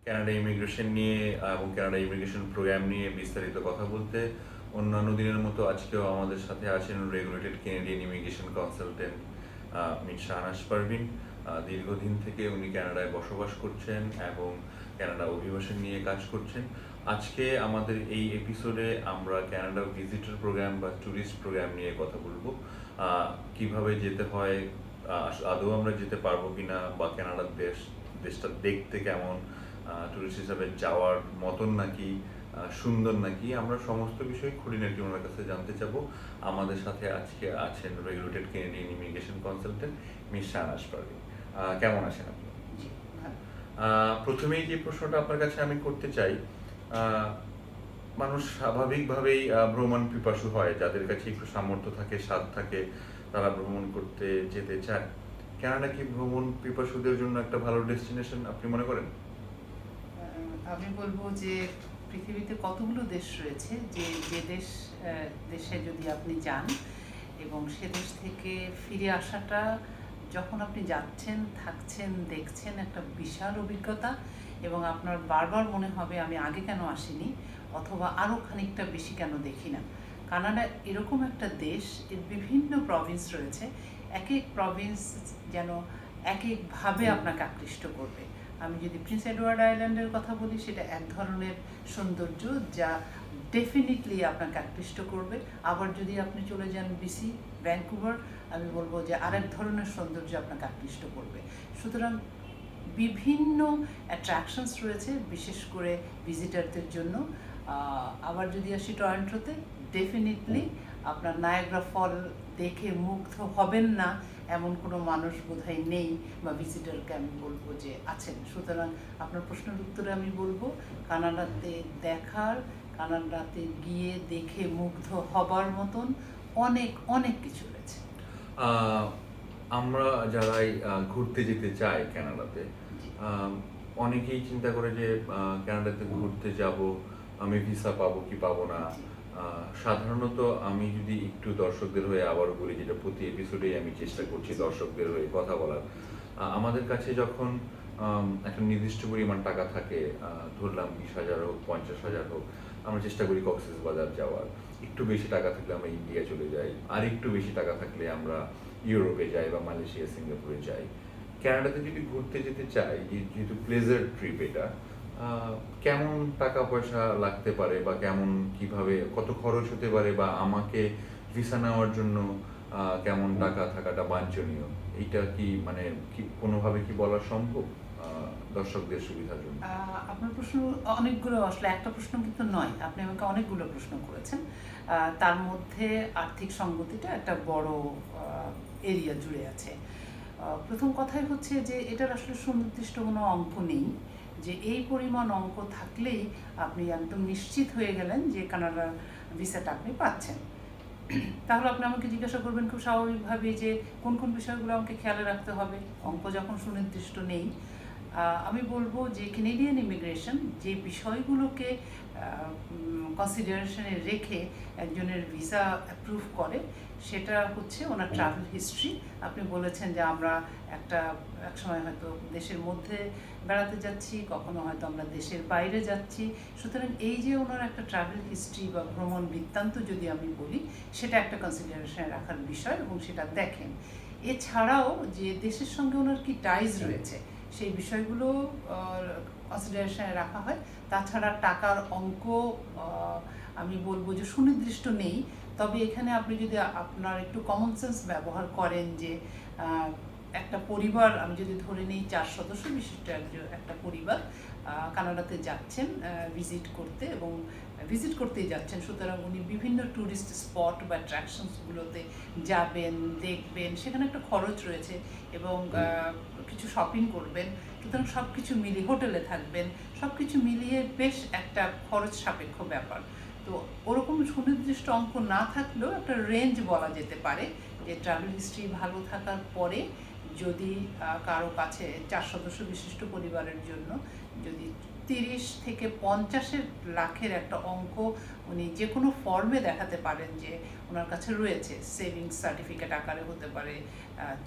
Canada immigration নিয়ে এবং Canada immigration program নিয়ে বিস্তারিত কথা বলতে অন্যান্য দিনের মতো আজকেও আমাদের সাথে আছেন regulated Canadian immigration consultant Miss Shahnaz Parvin. দীর্ঘদিন থেকে উনি কানাডায় বসবাস করছেন এবং কানাডা অভিবাসন নিয়ে কাজ করছেন। আজকে আমাদের এই এপিসোডে আমরা কানাডা ভিজিটর প্রোগ্রাম বা ট্যুরিস্ট প্রোগ্রাম নিয়ে কথা বলবো। কিভাবে যেতে হয়, আদৌ আমরা যেতে পারবো কিনা, বা কানাডার দেশটা দেখতে কেমন, টুরিস্ট হিসাবে যাওয়ার মতন নাকি, সুন্দর নাকি, আমরা সমস্ত বিষয় খুঁটিনাটি ওনার কাছে জানতে চাবো। আমাদের সাথে আজকে আছেন regulated Canadian immigration consultant Miss Shahnaz Parvin. কেমন আছেন আপনি? প্রথমেই যে প্রশ্নটা আপনার কাছে আমি করতে চাই, মানুষ স্বাভাবিকভাবেই ভ্রমণ পিপাসু হয়, যাদের কাছে একটু সামর্থ্য থাকে, স্বাদ থাকে, তারা ভ্রমণ করতে যেতে চায়। কানাডা কি ভ্রমণ পিপাসুদের জন্য একটা ভালো ডেস্টিনেশন আপনি মনে করেন? আমি বলবো যে পৃথিবীতে কতগুলো দেশ রয়েছে যে দেশে যদি আপনি যান এবং সে দেশ থেকে ফিরে আসাটা, যখন আপনি যাচ্ছেন, থাকছেন, দেখছেন, একটা বিশাল অভিজ্ঞতা, এবং আপনার বারবার মনে হবে আমি আগে কেন আসিনি, অথবা আরও খানিকটা বেশি কেন দেখি না। কানাডা এরকম একটা দেশ, এর বিভিন্ন প্রভিন্স রয়েছে, এক এক প্রভিন্স যেন এক একভাবে আপনাকে আকৃষ্ট করবে। আমি যদি প্রিন্স এডওয়ার্ড আইল্যান্ডের কথা বলি, সেটা এক ধরনের সৌন্দর্য যা ডেফিনেটলি আপনাকে আকৃষ্ট করবে। আবার যদি আপনি চলে যান বিসি, ভ্যাঙ্কুভার, আমি বলবো যে আরেক ধরনের সৌন্দর্য আপনাকে আকৃষ্ট করবে। সুতরাং বিভিন্ন অ্যাট্রাকশনস রয়েছে, বিশেষ করে ভিজিটারদের জন্য। আবার যদি আসি টরন্টোতে, ডেফিনেটলি আপনার নায়াগ্রা ফল দেখে মুগ্ধ হবেন না এমন কোনো মানুষ বোধহয় নেই, বা ভিজিটারকে আমি বলবো যে আছেন। সুতরাং আপনার প্রশ্নের উত্তরে আমি বলবো কানাডাতে দেখার, কানাডাতে গিয়ে দেখে মুগ্ধ হবার মতন অনেক অনেক কিছু রয়েছে। আমরা যারাই ঘুরতে যেতে চাই কানাডাতে, অনেকেই চিন্তা করে যে কানাডাতে ঘুরতে যাব, আমি ভিসা পাবো কি পাবো না। সাধারণত আমি যদি একটু দর্শকদের হয়ে আবারও বলি, যেটা প্রতি এপিসোডেই আমি চেষ্টা করছি দর্শকদের হয়ে কথা বলার, আমাদের কাছে যখন একটা নির্দিষ্ট পরিমাণ টাকা থাকে, ধরলাম 20,000 হোক, 50,000 হোক, আমরা চেষ্টা করি কক্সবাজার যাওয়ার। একটু বেশি টাকা থাকলে আমরা ইন্ডিয়া চলে যাই, আর একটু বেশি টাকা থাকলে আমরা ইউরোপে যাই বা মালয়েশিয়া, সিঙ্গাপুরে যাই। কানাডাতে যদি ঘুরতে যেতে চাই, যেহেতু প্লেজার ট্রিপ, এটা কেমন টাকা পয়সা লাগতে পারে, বা কেমন কিভাবে কত খরচ হতে পারে, বা আমাকে ভিসা নেওয়ার জন্য কেমন টাকা থাকাটা বাঞ্ছনীয়, এইটা কি মানে কি কোনোভাবে কি বলা সম্ভব দর্শকদের সুবিধার জন্য? আপনার প্রশ্ন অনেকগুলো, আসলে একটা প্রশ্ন কিন্তু নয়, আপনি আমাকে অনেকগুলো প্রশ্ন করেছেন। তার মধ্যে আর্থিক সঙ্গতিটা একটা বড় এরিয়া জুড়ে আছে। প্রথম কথাই হচ্ছে যে এটার আসলে সুনির্দিষ্ট কোনো অঙ্ক নেই যে এই পরিমাণ অঙ্ক থাকলেই আপনি একদম নিশ্চিত হয়ে গেলেন যে কানাডার ভিসাটা আপনি পাচ্ছেন। তাহলে আপনি আমাকে জিজ্ঞাসা করবেন খুব স্বাভাবিকভাবে যে কোন কোন বিষয়গুলো আমাকে খেয়ালে রাখতে হবে। অঙ্ক যখন সুনির্দিষ্ট নেই, আমি বলবো যে কেনেডিয়ান ইমিগ্রেশন যে বিষয়গুলোকে কনসিডারেশনে রেখে একজনের ভিসা অ্যাপ্রুভ করে, সেটা হচ্ছে ওনার ট্রাভেল হিস্ট্রি। আপনি বলেছেন যে আমরা এক সময় হয়তো দেশের মধ্যে বেড়াতে যাচ্ছি, কখনো হয়তো আমরা দেশের বাইরে যাচ্ছি। সুতরাং এই যে ওনার একটা ট্রাভেল হিস্ট্রি বা ভ্রমণ বৃত্তান্ত যদি আমি বলি, সেটা একটা কনসিডারেশনে রাখার বিষয়, এবং সেটা দেখেন। এছাড়াও যে দেশের সঙ্গে ওনার কি টাইজ রয়েছে, সেই বিষয়গুলো কনসিডারেশনে রাখা হয়। তাছাড়া টাকার অঙ্ক আমি বলবো যে সুনির্দিষ্ট নেই, তবে এখানে আপনি যদি আপনার একটু কমন সেন্স ব্যবহার করেন যে একটা পরিবার, আমি যদি ধরে নিই 4 সদস্য বিশিষ্ট একটা পরিবার কানাডাতে যাচ্ছেন ভিজিট করতে, এবং ভিজিট করতেই যাচ্ছেন, সুতরাং উনি বিভিন্ন ট্যুরিস্ট স্পট বা অ্যাট্রাকশনসগুলোতে যাবেন, দেখবেন, সেখানে একটা খরচ রয়েছে, এবং কিছু শপিং করবেন। সুতরাং সব কিছু মিলিয়ে হোটেলে থাকবেন, সব কিছু মিলিয়ে বেশ একটা খরচ সাপেক্ষ ব্যাপার। তো ওরকম সুনির্দিষ্ট অঙ্ক না থাকলেও একটা রেঞ্জ বলা যেতে পারে যে ট্রাভেল হিস্ট্রি ভালো থাকার পরে যদি কারো কাছে 4 সদস্য বিশিষ্ট পরিবারের জন্য যদি 30 থেকে 50 লাখের একটা অঙ্ক উনি যে কোনো ফর্মে দেখাতে পারেন যে ওনার কাছে রয়েছে, সেভিংস সার্টিফিকেট আকারে হতে পারে,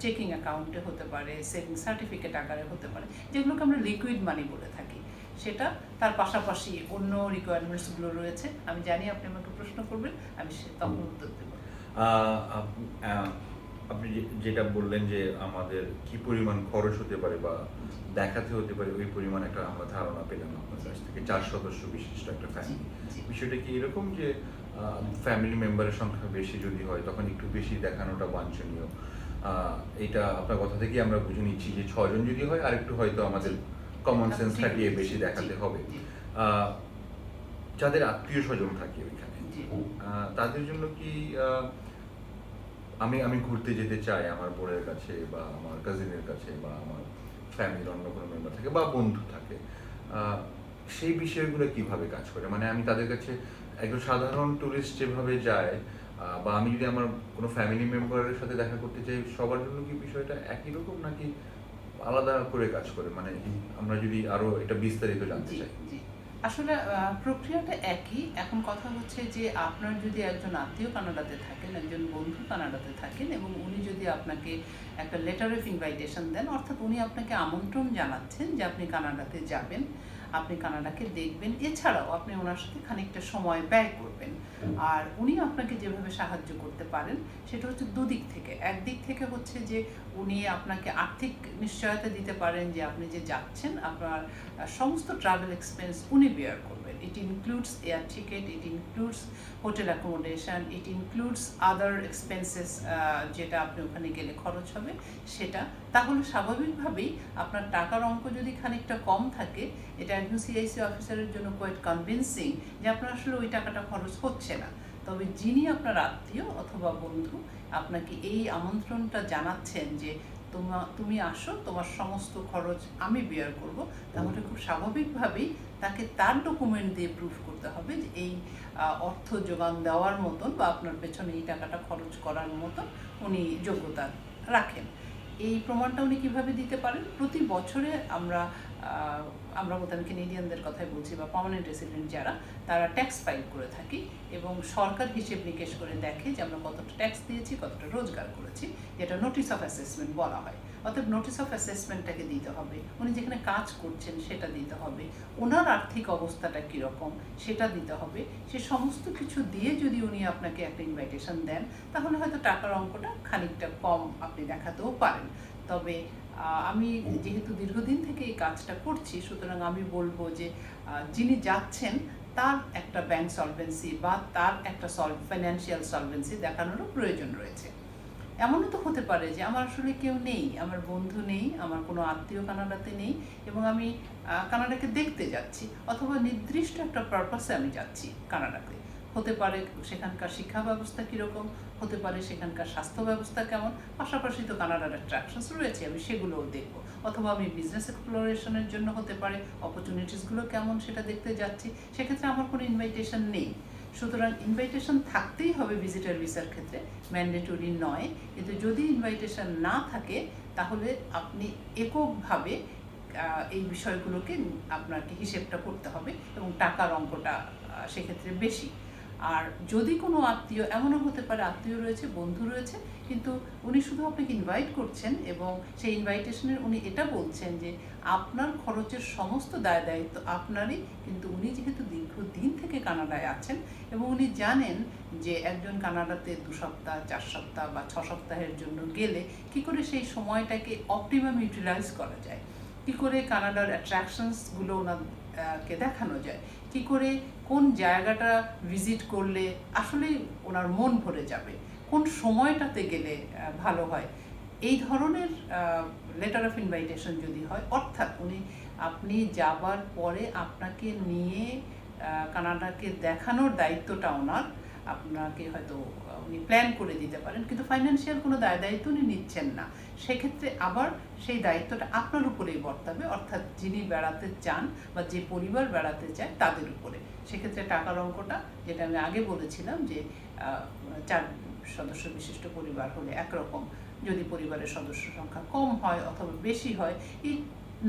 চেকিং অ্যাকাউন্টে হতে পারে, সেভিংস সার্টিফিকেট আকারে হতে পারে, যেগুলোকে আমরা লিকুইড মানি বলে থাকি, সেটা, তার পাশাপাশি অন্য রিকোয়ারমেন্টসগুলো রয়েছে। আমি জানি আপনি আমাকে প্রশ্ন করবেন, আমি তখন উত্তর দেবো। আপনি যেটা বললেন যে আমাদের কি পরিমাণ খরচ হতে পারে বা দেখাতে হতে পারে, ওই পরিমাণ একটা আমরা ধারণা পেলাম আপনার কাছ থেকে। 4 সদস্য বিশিষ্ট একটা ফ্যামিলি, বিষয়টা কি এরকম যে ফ্যামিলি মেম্বারের সংখ্যা বেশি যদি হয় তখন একটু বেশি দেখানোটা বাঞ্ছনীয়? এটা আপনার কথা থেকেই আমরা বুঝে নিচ্ছি যে 6 জন যদি হয় আর একটু হয়তো আমাদের কমন সেন্স খাটিয়ে বেশি দেখাতে হবে। যাদের আত্মীয় স্বজন থাকে ওইখানে, তাদের জন্য কি আমি ঘুরতে যেতে চাই আমার বোনের কাছে বা আমার কাজিনের কাছে বা আমার ফ্যামিলির অন্য কোনো মেম্বার থাকে বা বন্ধু থাকে, সেই বিষয়গুলো কিভাবে কাজ করে? মানে আমি তাদের কাছে একজন সাধারণ টুরিস্ট যেভাবে যায়, বা আমি যদি আমার কোনো ফ্যামিলি মেম্বারের সাথে দেখা করতে চাই, সবার জন্য কি বিষয়টা একই রকম নাকি আলাদা করে কাজ করে? মানে আমরা যদি আরো এটা বিস্তারিত জানতে চাই। আসলে প্রক্রিয়াটা একই। এখন কথা হচ্ছে যে আপনার যদি একজন আত্মীয় কানাডাতে থাকেন, একজন বন্ধু কানাডাতে থাকেন এবং উনি যদি আপনাকে একটা লেটার অফ ইনভাইটেশন দেন, অর্থাৎ উনি আপনাকে আমন্ত্রণ জানাচ্ছেন যে আপনি কানাডাতে যাবেন, আপনি কানাডাকে দেখবেন, এছাড়াও আপনি ওনার সাথে খানিকটা সময় ব্যয় করবেন। আর উনি আপনাকে যেভাবে সাহায্য করতে পারেন সেটা হচ্ছে দুদিক থেকে। একদিক থেকে হচ্ছে যে উনি আপনাকে আর্থিক নিশ্চয়তা দিতে পারেন যে আপনি যে যাচ্ছেন আপনার সমস্ত ট্রাভেল এক্সপেন্স উনি বেয়ার করবেন। It includes air ticket, it includes hotel accommodation, it includes other expenses যেটা আপনি ওখানে গেলে খরচ হবে সেটা। তাহলে স্বাভাবিকভাবেই আপনার টাকার অঙ্ক যদি খানিকটা কম থাকে, এটা একজন সিআইসি অফিসারের জন্য কোয়াইট কনভিন্সিং যে আপনার আসলে ওই টাকাটা খরচ হচ্ছে না। তবে যিনি আপনার আত্মীয় অথবা বন্ধু আপনাকে এই আমন্ত্রণটা জানাচ্ছেন যে তুমি আসো, তোমার সমস্ত খরচ আমি বেয়ার করব, তাহলে খুব স্বাভাবিকভাবেই তাকে তার ডকুমেন্ট দিয়ে প্রুফ করতে হবে যে এই অর্থ যোগান দেওয়ার মতন বা আপনার পেছনে এই টাকাটা খরচ করার মতন উনি যোগ্যতা রাখেন। এই প্রমাণটা উনি কীভাবে দিতে পারেন? প্রতি বছরে আমরা বোধহয় কেনেডিয়ানদের কথাই বলছি বা পার্মানেন্ট রেসিডেন্ট যারা, তারা ট্যাক্স ফাইল করে থাকি এবং সরকার হিসেব নিকেশ করে দেখে যে আমরা কতটা ট্যাক্স দিয়েছি, কতটা রোজগার করেছি, যেটা নোটিস অফ অ্যাসেসমেন্ট বলা হয়। অর্থাৎ নোটিস অফ অ্যাসেসমেন্টটাকে দিতে হবে, উনি যেখানে কাজ করছেন সেটা দিতে হবে, ওনার আর্থিক অবস্থাটা কীরকম সেটা দিতে হবে। সে সমস্ত কিছু দিয়ে যদি উনি আপনাকে একটা ইনভাইটেশন দেন, তাহলে হয়তো টাকার অঙ্কটা খানিকটা কম আপনি দেখাতেও পারেন। তবে আমি যেহেতু দীর্ঘদিন থেকে এই কাজটা করছি, সুতরাং আমি বলবো যে যিনি যাচ্ছেন তার একটা ব্যাংক সলভেন্সি বা তার একটা ফাইন্যান্সিয়াল সলভেন্সি দেখানোরও প্রয়োজন রয়েছে। এমনও তো হতে পারে যে আমার আসলে কেউ নেই, আমার বন্ধু নেই, আমার কোনো আত্মীয় কানাডাতে নেই এবং আমি কানাডাকে দেখতে যাচ্ছি, অথবা নির্দিষ্ট একটা পারপাসে আমি যাচ্ছি কানাডাতে। হতে পারে সেখানকার শিক্ষা ব্যবস্থা কীরকম, হতে পারে সেখানকার স্বাস্থ্য ব্যবস্থা কেমন, পাশাপাশি তো কানাডার অ্যাট্রাকশনস রয়েছে, আমি সেগুলোও দেখব। অথবা আমি বিজনেস এক্সপ্লোরেশনের জন্য হতে পারে অপরচুনিটিসগুলো কেমন সেটা দেখতে যাচ্ছি, সেক্ষেত্রে আমার কোনো ইনভাইটেশন নেই। সুতরাং ইনভাইটেশন থাকতেই হবে ভিজিটার ভিসার ক্ষেত্রে, ম্যান্ডেটরি নয়। কিন্তু যদি ইনভাইটেশন না থাকে তাহলে আপনি এককভাবে এই বিষয়গুলোকে আপনাকে হিসেবটা করতে হবে এবং টাকার অঙ্কটা সেক্ষেত্রে বেশি। আর যদি কোনো আত্মীয়, এমনও হতে পারে আত্মীয় রয়েছে, বন্ধু রয়েছে, কিন্তু উনি শুধু আপনাকে ইনভাইট করছেন এবং সেই ইনভাইটেশনের উনি এটা বলছেন যে আপনার খরচের সমস্ত দায় দায়িত্ব আপনারই, কিন্তু উনি যেহেতু দীর্ঘদিন থেকে কানাডায় আছেন এবং উনি জানেন যে একজন কানাডাতে 2 সপ্তাহ, 4 সপ্তাহ বা 6 সপ্তাহের জন্য গেলে কী করে সেই সময়টাকে অপটিমাম ইউটিলাইজ করা যায়, কী করে কানাডার অ্যাট্রাকশনসগুলো ওনাকে দেখানো যায়, কী করে কোন জায়গাটা ভিজিট করলে আসলেই ওনার মন ভরে যাবে, কোন সময়টাতে গেলে ভালো হয়। এই ধরনের লেটার অফ ইনভাইটেশন যদি হয়, অর্থাৎ আপনি যাবার পরে আপনাকে নিয়ে কানাডাকে দেখানোর দায়িত্বটা ওনার, আপনাকে হয়তো উনি প্ল্যান করে দিতে পারেন, কিন্তু ফাইন্যান্সিয়াল কোনো দায়িত্ব উনি নিচ্ছেন না, সেক্ষেত্রে আবার সেই দায়িত্বটা আপনার উপরেই বর্তাবে, অর্থাৎ যিনি বেড়াতে চান বা যে পরিবার বেড়াতে চায় তাদের উপরে। সেক্ষেত্রে টাকার অঙ্কটা, যেটা আমি আগে বলেছিলাম যে 4 সদস্য বিশিষ্ট পরিবার হলে একরকম, যদি পরিবারের সদস্য সংখ্যা কম হয় অথবা বেশি হয়,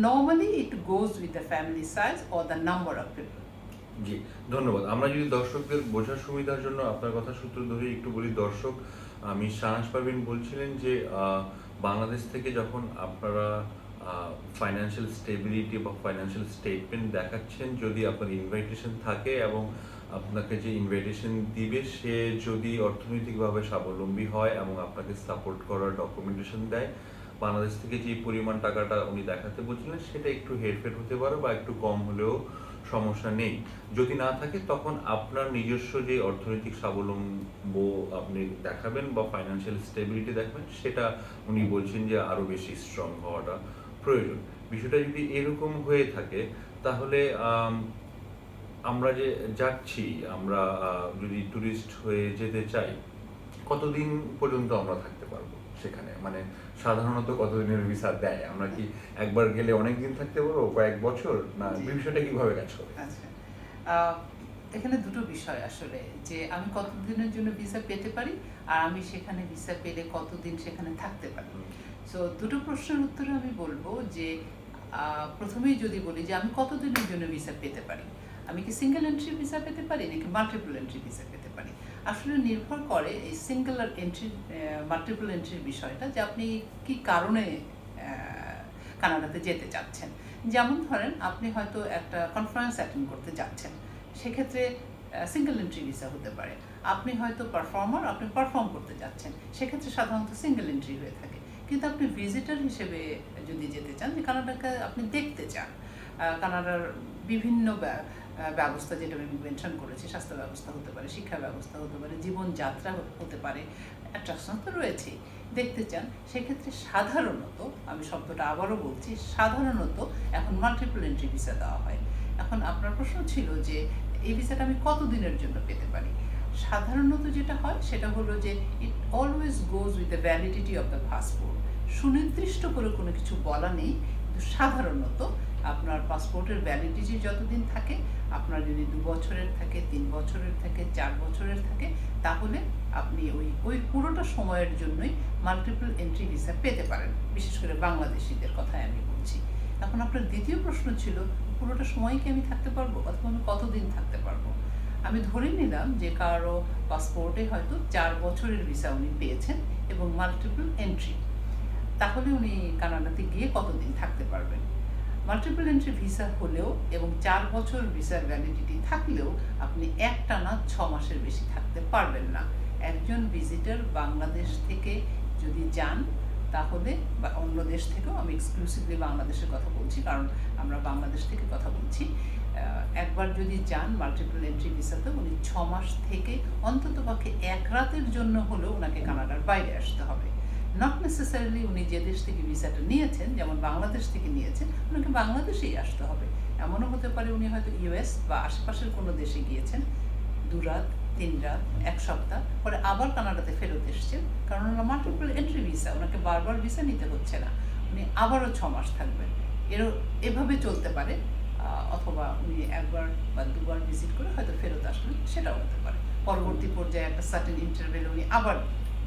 normally it goes with the family size or the number of people. জি, ধন্যবাদ। আমরা যদি দর্শকদের বোঝার সুবিধার জন্য আপনার কথা সূত্র ধরে একটু বলি, দর্শক, আমি শাহনাজ পারভীন বলছিলেন যে বাংলাদেশ থেকে যখন আপনারা ফাইন্যান্সিয়াল স্টেবিলিটি বা ফাইন্যান্সিয়াল স্টেটমেন্ট দেখাচ্ছেন যদি আপনার ইনভাইটেশন থাকে এবং আপনাকে যে ইনভাইটেশন দিবে সে যদি অর্থনৈতিকভাবে স্বাবলম্বী হয় এবং আপনাকে সাপোর্ট করার ডকুমেন্টেশন দেয়, বাংলাদেশ থেকে যে পরিমাণ টাকাটা উনি দেখাতে বলছিলেন সেটা একটু হেরফের হতে পারে বা একটু কম হলেও সমস্যা নেই। যদি না থাকে তখন আপনার নিজস্ব যে অর্থনৈতিক স্বাবলম্ব আপনি দেখাবেন বা ফাইন্যান্সিয়াল স্টেবিলিটি দেখাবেন সেটা উনি বলছেন যে আরও বেশি স্ট্রং হওয়াটা প্রয়োজন। বিষয়টা যদি এরকম হয়ে থাকে তাহলে আমরা যে যাচ্ছি, আমরা যদি ট্যুরিস্ট হয়ে যেতে চাই, কতদিন পর্যন্ত আমরা থাকতে পারবো সেখানে? মানে সাধারণত কতদিনের ভিসা দেয়? আমরা কি একবার গেলে অনেক দিন থাকতে পারবো, কয়েক বছর, না বিষয়টা কিভাবে কাজ করে? আচ্ছা, এখানে দুটো বিষয় আসলে, যে আমি কতদিনের জন্য ভিসা পেতে পারি আর আমি সেখানে ভিসা পেলে কতদিন সেখানে থাকতে পারি। সো দুটো প্রশ্নের উত্তরে আমি বলবো যে প্রথমেই যদি বলি যে আমি কতদিনের জন্য ভিসা পেতে পারি, আমি কি সিঙ্গেল এন্ট্রি ভিসা পেতে পারি নাকি মাল্টিপল এন্ট্রি ভিসা পেতে পারি, আসলে নির্ভর করে এই সিঙ্গেল এন্ট্রি মাল্টিপল এন্ট্রির বিষয়টা, যে আপনি কি কারণে কানাডাতে যেতে চাচ্ছেন। যেমন ধরেন আপনি হয়তো একটা কনফারেন্স অ্যাটেন্ড করতে যাচ্ছেন, সেক্ষেত্রে সিঙ্গেল এন্ট্রি ভিসা হতে পারে। আপনি হয়তো পারফর্মার, আপনি পারফর্ম করতে যাচ্ছেন, সেক্ষেত্রে সাধারণত সিঙ্গেল এন্ট্রি হয়ে থাকে। কিন্তু আপনি ভিজিটর হিসেবে যদি যেতে চান, যে কানাডাকে আপনি দেখতে চান, কানাডার বিভিন্ন ব্যবস্থা যেটা আমি মেনশন করেছি, স্বাস্থ্য ব্যবস্থা হতে পারে, শিক্ষা ব্যবস্থা হতে পারে, জীবনযাত্রা হতে পারে, অ্যাট্রাকশন তো রয়েছেই, দেখতে চান, সেক্ষেত্রে সাধারণত, আমি শব্দটা আবারও বলছি, সাধারণত এখন মাল্টিপল এন্ট্রি ভিসা দেওয়া হয়। এখন আপনার প্রশ্ন ছিল যে এই ভিসাটা আমি কতদিনের জন্য পেতে পারি। সাধারণত যেটা হয় সেটা হলো যে ইট always goes with the validity of the passport. সুনির্দিষ্ট করে কোনো কিছু বলা নেই, কিন্তু সাধারণত আপনার পাসপোর্টের ভ্যালিডিটি যতদিন থাকে, আপনার যদি 2 বছরের থাকে, 3 বছরের থাকে, 4 বছরের থাকে, তাহলে আপনি ওই পুরোটা সময়ের জন্যই মাল্টিপল এন্ট্রি ভিসা পেতে পারেন। বিশেষ করে বাংলাদেশিদের কথাই আমি বলছি। এখন আপনার দ্বিতীয় প্রশ্ন ছিল পুরোটা সময় কি আমি থাকতে পারবো, অথবা আমি কতদিন থাকতে পারবো। আমি ধরে নিলাম যে কারো পাসপোর্টে হয়তো 4 বছরের ভিসা উনি পেয়েছেন এবং মাল্টিপল এন্ট্রি, তাহলে উনি কানাডাতে গিয়ে কতদিন থাকতে পারবেন। মাল্টিপল এন্ট্রি ভিসা হলেও এবং 4 বছর ভিসার ভ্যালিডিটি থাকলেও আপনি একটানা 6 মাসের বেশি থাকতে পারবেন না। একজন ভিজিটর বাংলাদেশ থেকে যদি যান, তাহলে বা অন্য দেশ থেকেও, আমি এক্সক্লুসিভলি বাংলাদেশের কথা বলছি কারণ আমরা বাংলাদেশ থেকে কথা বলছি, একবার যদি যান মাল্টিপল এন্ট্রি ভিসাতে, উনি 6 মাস থেকে অন্ততপক্ষে 1 রাতের জন্য হলেও ওনাকে কানাডার বাইরে আসতে হবে। নট নেসেসারিলি উনি যে দেশ থেকে ভিসাটা নিয়েছেন, যেমন বাংলাদেশ থেকে নিয়েছেন, ওনাকে বাংলাদেশেই আসতে হবে। এমনও হতে পারে উনি হয়তো ইউএস বা আশেপাশের কোনো দেশে গিয়েছেন, 2 রাত, 3 রাত, 1 সপ্তাহ পরে আবার কানাডাতে ফেরত এসছেন, কারণ ওনার মাল্টিপল এন্ট্রি ভিসা, ওনাকে বারবার ভিসা নিতে হচ্ছে না, উনি আবারও 6 মাস থাকবেন। এভাবে চলতে পারে। অথবা উনি একবার বা 2 বার ভিজিট করে হয়তো ফেরত আসলেন, সেটাও হতে পারে। পরবর্তী পর্যায়ে একটা সার্টেন ইন্টারভেলে উনি আবার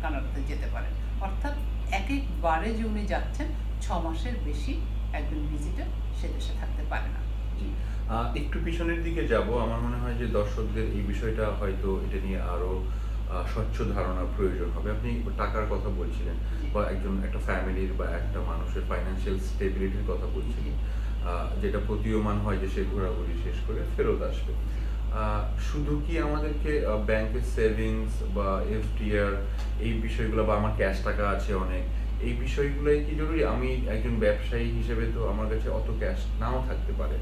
কানাডাতে যেতে পারেন। অর্থাৎ একবারে যে উনি যাচ্ছেন, 6 মাসের বেশি একজন ভিজিটর সে দেশে থাকতে পারে না। একটু পিছনের দিকে যাব। আমার মনে হয় যে দর্শকদের এই বিষয়টা হয়তো এটা নিয়ে আরো স্বচ্ছ ধারণার প্রয়োজন হবে। আপনি টাকার কথা বলছিলেন বা একটা ফ্যামিলির বা একটা মানুষের ফাইন্যান্সিয়াল স্টেবিলিটির কথা বলছিলেন, যেটা প্রতীয়মান হয় যে সে ঘোরাঘুরি শেষ করে ফেরত আসবে। শুধু কি আমাদেরকে ব্যাংকের সেভিংস বা এফডিআর এই বিষয়গুলো, বা আমার ক্যাশ টাকা আছে অনেক, এই বিষয়গুলোই কি জরুরি? আমি একজন ব্যবসায়ী হিসেবে তো আমার কাছে অত ক্যাশ নাও থাকতে পারে,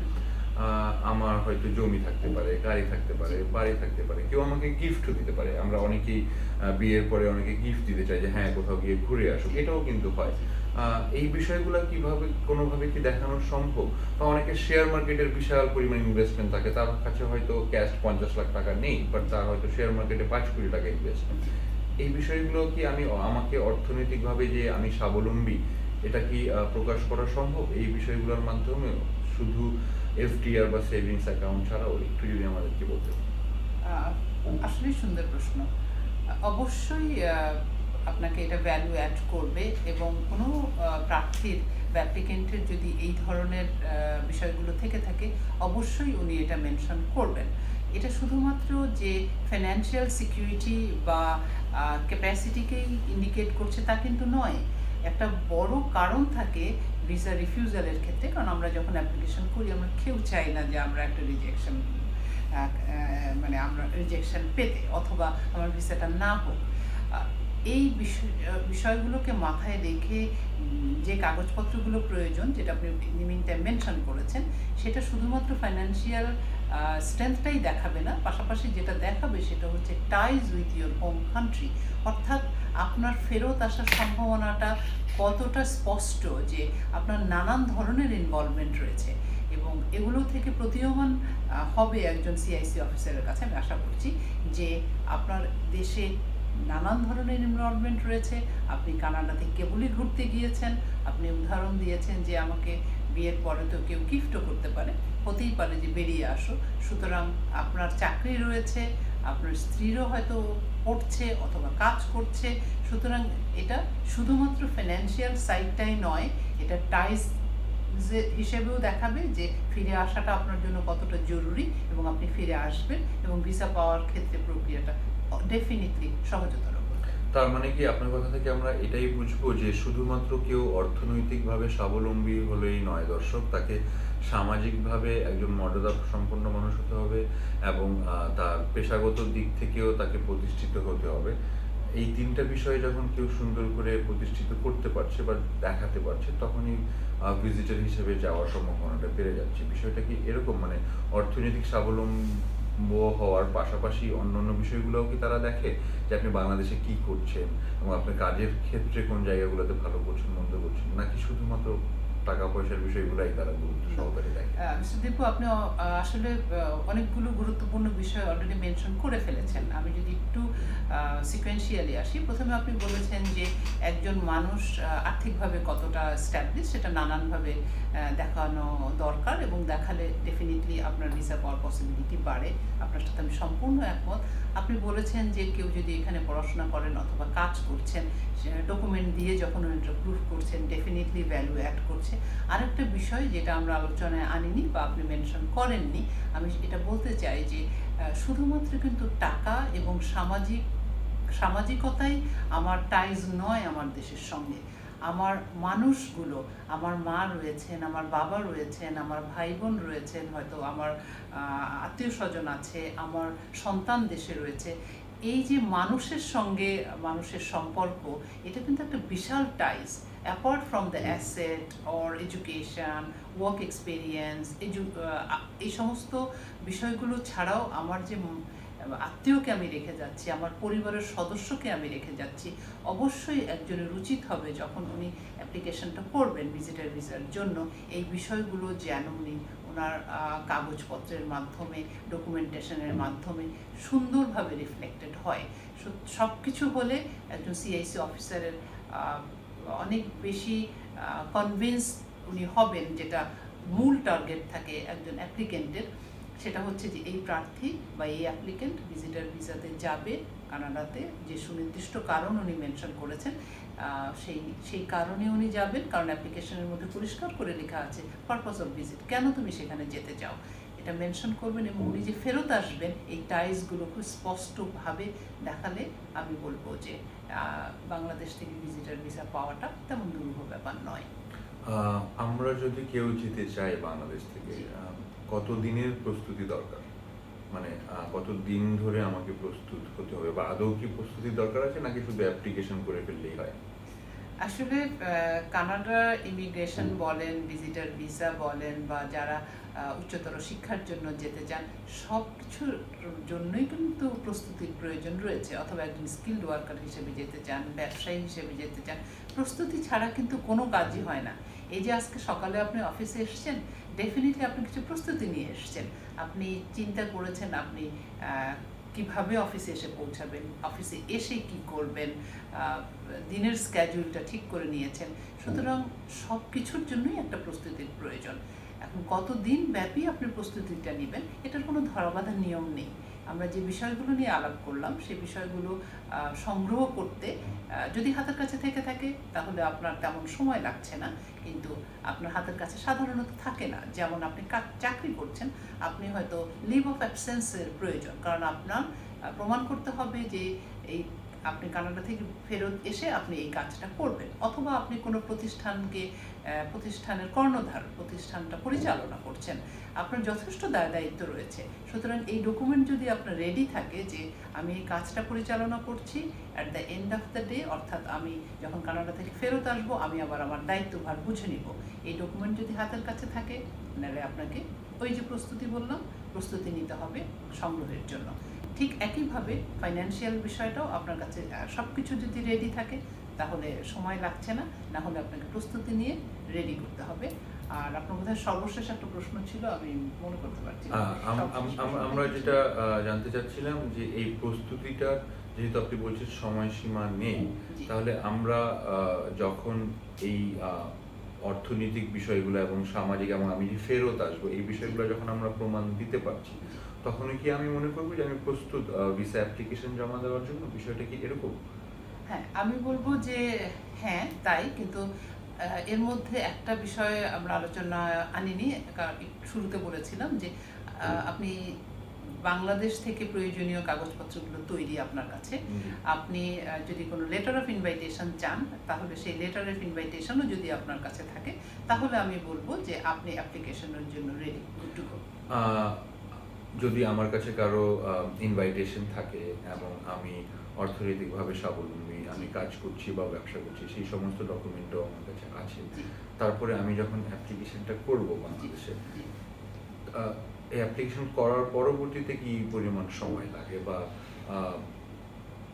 আমার হয়তো জমি থাকতে পারে, গাড়ি থাকতে পারে, বাড়ি থাকতে পারে, কেউ আমাকে গিফটও দিতে পারে। আমরা অনেকেই বিয়ের পরে অনেকে গিফট দিতে চাই যে হ্যাঁ কোথাও গিয়ে ঘুরে আসুক, এটাও কিন্তু হয়। এই বিষয়গুলো কিভাবে কোনোভাবে কি দেখানো সম্ভব? বা অনেকে শেয়ার মার্কেটের বিশাল পরিমাণ ইনভেস্টমেন্ট থাকে, তার কাছে হয়তো ক্যাশ 50 লাখ টাকা নেই, বাট তার হয়তো শেয়ার মার্কেটে 5 কোটি টাকা ইনভেস্টমেন্ট। এই বিষয়গুলো কি আমাকে অর্থনৈতিকভাবে যে আমি স্বাবলম্বী, এটা কি প্রকাশ করা সম্ভব এই বিষয়গুলোর মাধ্যমে, শুধু এফডিআর বা সেভিংস অ্যাকাউন্ট ছাড়াও? একটু যদি আমাদেরকে বলতেন। আসলে সুন্দর প্রশ্ন। অবশ্যই আপনাকে এটা ভ্যালু অ্যাড করবে, এবং কোনো প্রার্থীর বা অ্যাপ্লিকেন্টের যদি এই ধরনের বিষয়গুলো থেকে থাকে, অবশ্যই উনি এটা মেনশন করবেন। এটা শুধুমাত্র যে ফাইন্যান্সিয়াল সিকিউরিটি বা ক্যাপাসিটিকেই ইন্ডিকেট করছে তা কিন্তু নয়। একটা বড় কারণ থাকে ভিসা রিফিউজালের ক্ষেত্রে, কারণ আমরা যখন অ্যাপ্লিকেশন করি আমরা কেউ চাই না যে আমরা একটা রিজেকশন মানে আমরা রিজেকশন পেতে অথবা আমার ভিসাটা না হোক। এই বিষয়গুলোকে মাথায় রেখে যে কাগজপত্রগুলো প্রয়োজন, যেটা আপনি মিনটাইম মেনশন করেছেন, সেটা শুধুমাত্র ফাইন্যান্সিয়াল স্ট্রেংথটাই দেখাবে না, পাশাপাশি যেটা দেখাবে সেটা হচ্ছে ties with your home country, অর্থাৎ আপনার ফেরত আসার সম্ভাবনাটা কতটা স্পষ্ট, যে আপনার নানান ধরনের ইনভলভমেন্ট রয়েছে এবং এগুলো থেকে প্রতীয়মান হবে একজন সিআইসি অফিসারের কাছে। আমি আশা করছি যে আপনার দেশে নানান ধরনের ইনভলভমেন্ট রয়েছে, আপনি কানাডাতে কেবলই ঘুরতে গিয়েছেন, আপনি উদাহরণ দিয়েছেন যে আমাকে বিয়ের পরে তো কেউ গিফটও করতে পারে, হতেই পারে যে বেরিয়ে আসো, সুতরাং আপনার চাকরি রয়েছে, আপনার স্ত্রীরও হয়তো পড়ছে অথবা কাজ করছে, সুতরাং এটা শুধুমাত্র ফাইন্যান্সিয়াল সাইডটাই নয়, এটা টাইজ হিসেবেও দেখাবে যে ফিরে আসাটা আপনার জন্য কতটা জরুরি এবং আপনি ফিরে আসবেন এবং ভিসা পাওয়ার ক্ষেত্রে প্রক্রিয়াটা ডেফিনিটলি সহজতর করবে। তার মানে কি আপনার কথা থেকে আমরা এটাই বুঝবো যে শুধুমাত্র কেউ অর্থনৈতিকভাবে স্বাবলম্বী হলেই নয় দর্শক, তাকে সামাজিকভাবে একজন মর্যাদা সম্পন্ন মানুষ হতে হবে এবং তার পেশাগত দিক থেকেও তাকে প্রতিষ্ঠিত হতে হবে। এই তিনটা বিষয়ে যখন কেউ সুন্দর করে প্রতিষ্ঠিত করতে পারছে বা দেখাতে পারছে, তখনই ভিজিটর হিসেবে যাওয়ার সম্ভাবনাটা বেড়ে যাচ্ছে। বিষয়টা কি এরকম, মানে অর্থনৈতিক স্বাবলম্ব হওয়ার পাশাপাশি অন্যান্য বিষয়গুলোও কি তারা দেখে, যে আপনি বাংলাদেশে কি করছেন এবং আপনার কাজের ক্ষেত্রে কোন জায়গাগুলোতে ভালো করছেন মন্দ করছেন, নাকি শুধুমাত্র টাকা পয়সার বিষয়গুলোই তারা গুরুত্ব সহকারে দেখে? মিস্টার দীপু, আপনি আসলে অনেকগুলো গুরুত্বপূর্ণ বিষয় অলরেডি মেনশন করে ফেলেছেন। আমি যদি একটু সিকোয়েন্সিয়ালি আসি, প্রথমে আপনি বলেছেন যে একজন মানুষ আর্থিকভাবে কতটা স্ট্যাবলিশ সেটা নানানভাবে দেখানো দরকার এবং দেখালে ডেফিনেটলি আপনার ভিসা পাওয়ার পসিবিলিটি বাড়ে। আপনার সাথে আমি সম্পূর্ণ একমত। আপনি বলেছেন যে কেউ যদি এখানে পড়াশোনা করেন অথবা কাজ করছেন, ডকুমেন্ট দিয়ে যখন ওটা প্রুফ করছেন, ডেফিনেটলি ভ্যালু অ্যাড করছে। আরেকটা বিষয় যেটা আমরা আলোচনায় আনিনি বা আপনি মেনশন করেননি, আমি এটা বলতে চাই যে শুধুমাত্র কিন্তু টাকা এবং সামাজিকতাই আমার টাইজ নয় আমার দেশের সঙ্গে। আমার মানুষগুলো, আমার মা রয়েছেন, আমার বাবা রয়েছেন, আমার ভাই বোন রয়েছেন, হয়তো আমার আত্মীয় স্বজন আছে, আমার সন্তান দেশে রয়েছে। এই যে মানুষের সঙ্গে মানুষের সম্পর্ক, এটা কিন্তু একটা বিশাল ties. Apart from the asset or education, work experience, এই সমস্ত বিষয়গুলো ছাড়াও আমার যে আত্মীয়কে আমি রেখে যাচ্ছি, আমার পরিবারের সদস্যকে আমি রেখে যাচ্ছি, অবশ্যই একজনের উচিত হবে যখন উনি অ্যাপ্লিকেশনটা করবেন ভিজিটার ভিসার জন্য, এই বিষয়গুলো যেন উনি ওনার কাগজপত্রের মাধ্যমে, ডকুমেন্টেশনের মাধ্যমে সুন্দরভাবে রিফ্লেক্টেড হয়। সব কিছু হলে একজন সিআইসি অফিসারের অনেক বেশি কনভিন্স উনি হবেন, যেটা মূল টার্গেট থাকে একজন অ্যাপ্লিকেন্টের, সেটা হচ্ছে যে এই প্রার্থী বা এই অ্যাপ্লিকেন্ট ভিজিটার ভিসাতে যাবে কানাডাতে, যে সুনির্দিষ্ট কারণ উনি মেনশন করেছেন, সেই কারণে উনি যাবেন, কারণ অ্যাপ্লিকেশনের মধ্যে পরিষ্কার করে লেখা আছে পারপাস অফ ভিজিট, কেন তুমি সেখানে যেতে চাও, এটা মেনশন করবেন এবং উনি যে ফেরত আসবেন এই টাইজগুলো খুব স্পষ্টভাবে দেখালে আমি বলবো যে বাংলাদেশ থেকে ভিজিটার ভিসা পাওয়াটা তেমন দুরূহ ব্যাপার নয়। আমরা যদি কেউ যেতে চাই বাংলাদেশ থেকে, কত দিনের প্রস্তুতি দরকার, মানে কত দিন ধরে আমাকে প্রস্তুত হতে হবে, বা আদৌ কি প্রস্তুতির দরকার আছে নাকি শুধু অ্যাপ্লিকেশন করে ফেললেই হয়? আসলে কানাডা ইমিগ্রেশন বলেন, ভিজিটার ভিসা বলেন, বা যারা উচ্চতর শিক্ষার জন্য যেতে চান, সব কিছুর জন্যই কিন্তু প্রস্তুতির প্রয়োজন রয়েছে। অথবা একজন স্কিলড ওয়ার্কার হিসেবে যেতে চান, ব্যবসায়ী হিসেবে যেতে চান, প্রস্তুতি ছাড়া কিন্তু কোনো কাজই হয় না। এই যে আজকে সকালে আপনি অফিসে এসেছেন, ডেফিনেটলি আপনি কিছু প্রস্তুতি নিয়ে এসেছেন, আপনি চিন্তা করেছেন আপনি কিভাবে অফিসে এসে পৌঁছাবেন, অফিসে এসে কি করবেন, দিনের স্ক্যাজুলটা ঠিক করে নিয়েছেন। সুতরাং সব কিছুর জন্যই একটা প্রস্তুতির প্রয়োজন। এখন কতদিন ব্যাপী আপনি প্রস্তুতিটা নেবেন এটার কোনো ধরাবাঁধা নিয়ম নেই। আমরা যে বিষয়গুলো নিয়ে আলাপ করলাম সেই বিষয়গুলো সংগ্রহ করতে যদি হাতের কাছে থেকে থাকে তাহলে আপনার তেমন সময় লাগছে না, কিন্তু আপনার হাতের কাছে সাধারণত থাকে না। যেমন আপনি চাকরি করছেন, আপনি হয়তো লিভ অফ অ্যাবসেন্সের প্রয়োজন, কারণ আপনার প্রমাণ করতে হবে যে এই আপনি কানাডা থেকে ফেরত এসে আপনি এই কাজটা করবেন, অথবা আপনি কোনো প্রতিষ্ঠানের কর্ণধার, প্রতিষ্ঠানটা পরিচালনা করছেন, আপনার যথেষ্ট দায়িত্ব রয়েছে। সুতরাং এই ডকুমেন্ট যদি আপনার রেডি থাকে যে আমি এই কাজটা পরিচালনা করছি, at the end of the day, অর্থাৎ আমি যখন কানাডা থেকে ফেরত আসবো আমি আবার আমার দায়িত্বভার বুঝে নিব, এই ডকুমেন্ট যদি হাতের কাছে থাকে, নাহলে আপনাকে ওই যে প্রস্তুতি বললাম, প্রস্তুতি নিতে হবে সংগ্রহের জন্য। ঠিক একইভাবে ফাইন্যান্সিয়াল বিষয়টাও আপনার কাছে সব কিছু যদি রেডি থাকে তাহলে সময় লাগছে না, না হলে আপনাকে প্রস্তুতি নিয়ে রেডি করতে হবে। আর আপনার বোধহয় সর্বশেষ একটা প্রশ্ন ছিল, আমি মনে করতে পারছি না। আমরা যেটা জানতে চাচ্ছিলাম যে এই প্রস্তুতিটার, যেহেতু আপনি বলছেন সময়সীমা নেই, তাহলে আমরা যখন এই অর্থনৈতিক বিষয়গুলো এবং সামাজিক এবং আমি যে ফেরত আসবো এই বিষয়গুলো যখন আমরা প্রমাণ দিতে পারছি, তখনই কি আমি মনে করবো যে আমি প্রস্তুত ভিসা অ্যাপ্লিকেশন জমা দেওয়ার জন্য? বিষয়টা কি এরকম? হ্যাঁ, আমি বলবো যে হ্যাঁ তাই, কিন্তু এর মধ্যে একটা বিষয় আমরা আলোচনা আনিনি, কারণ শুরুতে বলেছিলাম যে আপনি বাংলাদেশ থেকে প্রয়োজনীয় কাগজপত্রগুলো তৈরি আপনার কাছে, আপনি যদি কোনো লেটার অফ ইনভাইটেশন চান, তাহলে সেই লেটার অফ ইনভাইটেশনও যদি আপনার কাছে থাকে, তাহলে আমি বলবো যে আপনি অ্যাপ্লিকেশনের জন্য রেডি, গুড টু গো। যদি আমার কাছে কারো ইনভাইটেশন থাকে এবং আমি অর্থনৈতিকভাবে স্বাবলম্বী, আমি কাজ করছি বা ব্যবসা করছি, সেই সমস্ত ডকুমেন্টও আমার কাছে আছে, তারপরে আমি যখন অ্যাপ্লিকেশনটা করব বাংলাদেশে, এই অ্যাপ্লিকেশন করার পরবর্তীতে কি পরিমাণ সময় লাগে, বা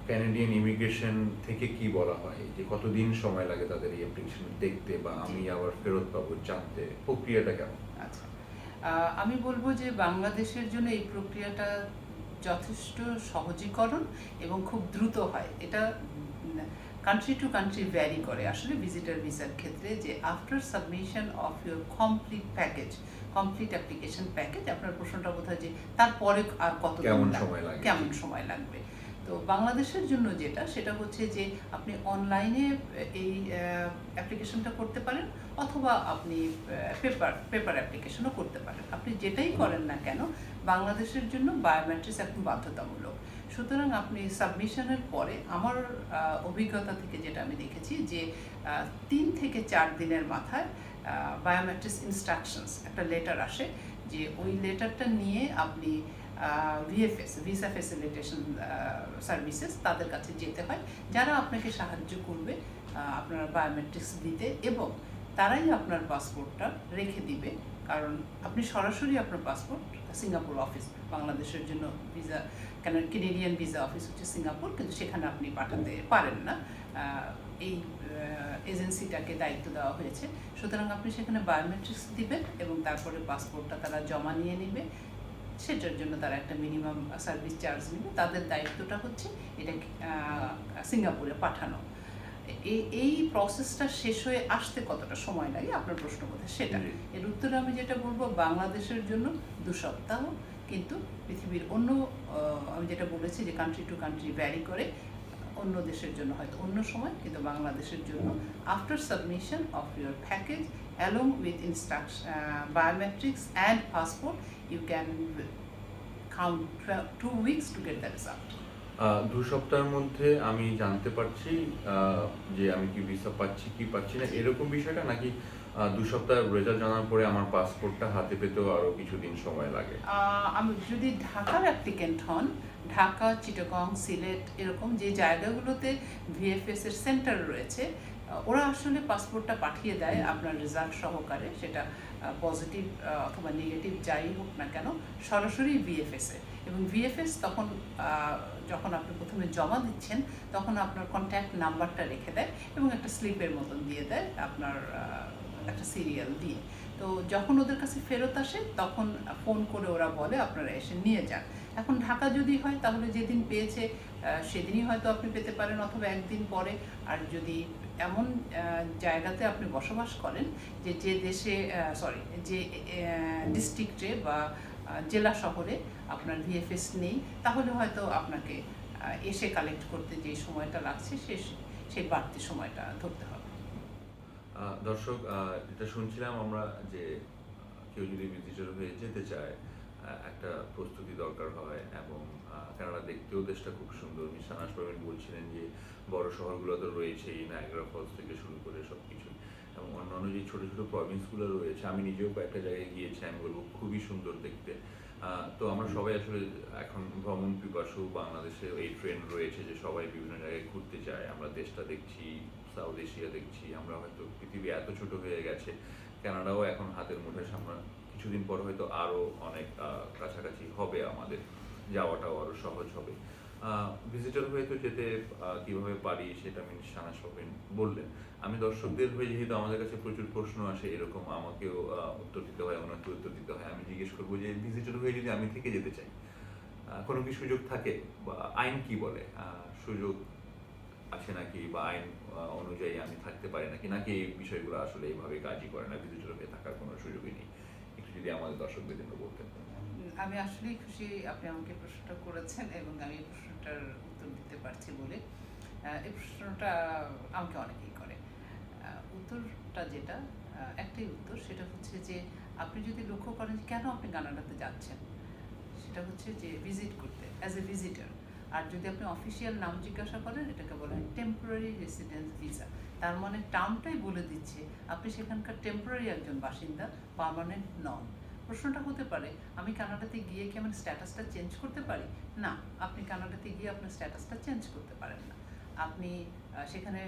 ক্যানাডিয়ান ইমিগ্রেশন থেকে কি বলা হয় যে কতদিন সময় লাগে তাদের এই অ্যাপ্লিকেশন দেখতে বা আমি আবার ফেরত পাবো জানতে, প্রক্রিয়াটা কেমন? আচ্ছা, আমি বলবো যে বাংলাদেশের জন্য এই প্রক্রিয়াটা যথেষ্ট সহজীকরণ এবং খুব দ্রুত হয়। এটা কান্ট্রি টু কান্ট্রি ভ্যারি করে আসলে ভিজিটার ভিসার ক্ষেত্রে, যে after submission of your complete package, complete application package, আপনার প্রশ্নটা বোধহয় যে তারপরে আর কেমন সময় লাগবে। তো বাংলাদেশের জন্য সেটা হচ্ছে যে আপনি অনলাইনে এই অ্যাপ্লিকেশনটা করতে পারেন, অথবা আপনি পেপার অ্যাপ্লিকেশনও করতে পারেন। আপনি যেটাই করেন না কেন, বাংলাদেশের জন্য বায়োমেট্রিক্স এখন বাধ্যতামূলক। সুতরাং আপনি সাবমিশনের পরে, আমার অভিজ্ঞতা থেকে যেটা আমি দেখেছি, যে 3 থেকে 4 দিনের মাথায় বায়োমেট্রিক্স ইনস্ট্রাকশনস একটা লেটার আসে, যে ওই লেটারটা নিয়ে আপনি ভিএফএস, ভিসা ফ্যাসিলিটেশন সার্ভিসেস, তাদের কাছে যেতে হয়, যারা আপনাকে সাহায্য করবে আপনার বায়োমেট্রিক্স দিতে, এবং তারাই আপনার পাসপোর্টটা রেখে দিবে। কারণ আপনি সরাসরি আপনার পাসপোর্ট, সিঙ্গাপুর অফিস, বাংলাদেশের জন্য ভিসা, কেন কেনেডিয়ান ভিসা অফিস হচ্ছে সিঙ্গাপুর, কিন্তু সেখানে আপনি পাঠাতে পারেন না, এই এজেন্সিটাকে দায়িত্ব দেওয়া হয়েছে। সুতরাং আপনি সেখানে বায়োমেট্রিক্স দিবেন এবং তারপরে পাসপোর্টটা তারা জমা নিয়ে নেবে, সেটার জন্য তারা একটা মিনিমাম সার্ভিস চার্জ নেবে। তাদের দায়িত্বটা হচ্ছে এটা সিঙ্গাপুরে পাঠানো। এই প্রসেসটা শেষ হয়ে আসতে কতটা সময় লাগে আপনার প্রশ্ন বোধহয় সেটা। এর উত্তরে আমি যেটা বলবো, বাংলাদেশের জন্য 2 সপ্তাহ, কিন্তু পৃথিবীর অন্য, আমি যেটা বলেছি যে কান্ট্রি টু কান্ট্রি ভ্যারি করে, অন্য দেশের জন্য হয়তো অন্য সময়, কিন্তু বাংলাদেশের জন্য after submission of your package along with biometrics and passport, you can count 2 weeks to get the result. 2 সপ্তাহের মধ্যে আমি জানতে পারছি যে আমি কি ভিসা পাচ্ছি কি পাচ্ছি না, এরকম বিষয়টা, নাকি 2 সপ্তাহ রেজাল্ট জানার পরে আমার পাসপোর্টটা হাতে পেতেও আরো কিছুদিন সময় লাগে? আমি যদি ঢাকার অ্যাপ্লিকেন্ট হন, ঢাকা, চিটাগং, সিলেট, এরকম যে জায়গাগুলোতে ভিএফএস এর সেন্টার রয়েছে, ওরা আসলে পাসপোর্টটা পাঠিয়ে দেয় আপনার রেজাল্ট সহকারে, সেটা পজিটিভ অথবা নেগেটিভ যাই হোক না কেন, সরাসরি ভিএফএসে। এবং ভিএফএস তখন যখন আপনি প্রথমে জমা দিচ্ছেন, তখন আপনার কন্ট্যাক্ট নাম্বারটা রেখে দেয় এবং একটা স্লিপের মতন দিয়ে দেয় আপনার একটা সিরিয়াল দিয়ে। তো যখন ওদের কাছে ফেরত আসে, তখন ফোন করে ওরা বলে আপনারা এসে নিয়ে যান। এখন ঢাকা যদি হয়, তাহলে যেদিন পেয়েছে সেদিনই হয়তো আপনি পেতে পারেন, অথবা একদিন পরে। আর যদি এমন জায়গাতে আপনি বসবাস করেন যে দেশে যে ডিস্ট্রিক্টে বা জেলা শহরে আপনার ভিএফএস নেই, তাহলে হয়তো আপনাকে এসে কালেক্ট করতে যে সময়টা লাগছে সেই বাড়তি সময়টা ধরতে হবে। দর্শক, যেটা শুনছিলাম আমরা, যে কেউ যদি ভিজিটর হয়ে যেতে চায় একটা প্রস্তুতি দরকার হয়, এবং কানাডা দেখতেও দেশটা খুব সুন্দর। মিস শাহনাজ পারভীন বলছিলেন যে বড় শহরগুলো তো রয়েছেই, নায়াগ্রা ফলস থেকে শুরু করে সব কিছুই, এবং অন্যান্য যে ছোটো ছোটো প্রভিন্সগুলো রয়েছে, আমি নিজেও কয়েকটা জায়গায় গিয়েছি, আমি বলবো খুবই সুন্দর দেখতে। তো আমরা সবাই আসলে এখন ভ্রমণ পিপাসু, বাংলাদেশে এই ট্রেন্ড রয়েছে যে সবাই বিভিন্ন জায়গায় ঘুরতে যায়। আমরা দেশটা দেখছি, সাউথ এশিয়া দেখছি, আমরা হয়তো পৃথিবী এত ছোট হয়ে গেছে, কানাডাও এখন হাতের মুঠোর সামনে, কিছুদিন পর হয়তো আরও অনেক কাছাকাছি হবে, আমাদের যাওয়াটাও আরও সহজ হবে। ভিজিটর হয়ে তো যেতে কীভাবে পারি সেটা মিস শাহনাজ পারভীন বললেন। আমি দর্শকদের হয়ে, যেহেতু আমাদের কাছে প্রচুর প্রশ্ন আসে, এরকম আমাকেও উত্তর দিতে হয়, ওনাকে উত্তর দিতে হয়, আমি জিজ্ঞেস করবো যে ভিজিটর হয়ে যদি আমি থেকে যেতে চাই, কোনো কি সুযোগ থাকে, বা আইন কি বলে, সুযোগ আছে নাকি, বা আইন অনুযায়ী আমি থাকতে পারি নাকি, নাকি এই বিষয়গুলো আসলে এইভাবে কাজই করে না, ভিজিটর হয়ে থাকার কোনো সুযোগই নেই? একটু যদি আমাদের দর্শকদের জন্য বলতেন। আমি আসলেই খুশি আপনি আমাকে প্রশ্নটা করেছেন এবং আমি এই প্রশ্নটার উত্তর দিতে পারছি বলে। এই প্রশ্নটা আমাকে অনেকেই করে। উত্তরটা যেটা, একটাই উত্তর, সেটা হচ্ছে যে আপনি যদি লক্ষ্য করেন যে কেন আপনি কানাডাতে যাচ্ছেন, সেটা হচ্ছে যে ভিজিট করতে, অ্যাজ এ ভিজিটর। আর যদি আপনি অফিসিয়াল নাম জিজ্ঞাসা করেন, এটাকে বলা হয় টেম্পোরারি রেসিডেন্স ভিসা। তার মানে টার্মটাই বলে দিচ্ছে আপনি সেখানকার টেম্পোরারি একজন বাসিন্দা, পার্মানেন্ট নন। প্রশ্নটা হতে পারে, আমি কানাডাতে গিয়ে কি আমার স্ট্যাটাসটা চেঞ্জ করতে পারি? না, আপনি কানাডাতে গিয়ে আপনার স্ট্যাটাসটা চেঞ্জ করতে পারেন না। আপনি সেখানে